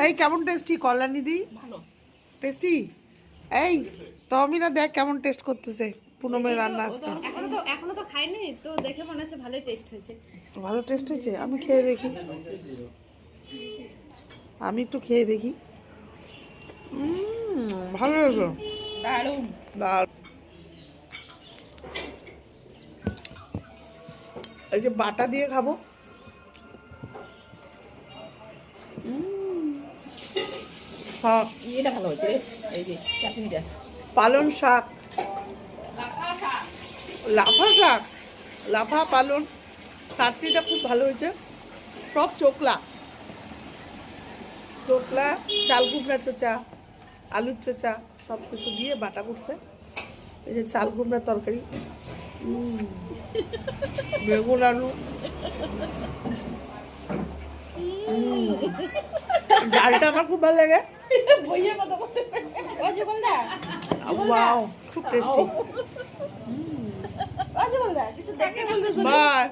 এই কেমন টেস্টি কল্যাণীদি? ভালো টেস্টি। এই তমিনা দেখ কেমন টেস্ট করতেছে পুনমের রান্না আজকে। এখনো তো খাইনি তো, দেখে মনে হচ্ছে ভালোই টেস্ট হয়েছে। ভালো টেস্ট হয়েছে, আমি খেয়ে দেখি। আমি একটু খেয়ে দেখি। ভালো লাগলো, দারুণ। দারুণ। এই যে বাটা দিয়ে খাবো। শাক, এটা ভালো হয়েছে রে, এই যে চাটনিটা। পালন শাক, লাফা শাক, লাফা পালন, চাটনিটা খুব ভালো হয়েছে। সব চোকলা চোকলা, চাল কুমড়া চোচা, আলুর চোচা সব কিছু দিয়ে বাটা করছে। এই যে চাল কুমড়ার তরকারি, বেগুন আলু, ডালটা আমার খুব ভালো লাগে। বইয়ের মতো করতেছে। ও জীবনদা, ওয়াও, খুব টেস্টি। ও জীবনদা কিছু দেখতে বলছো? বাই।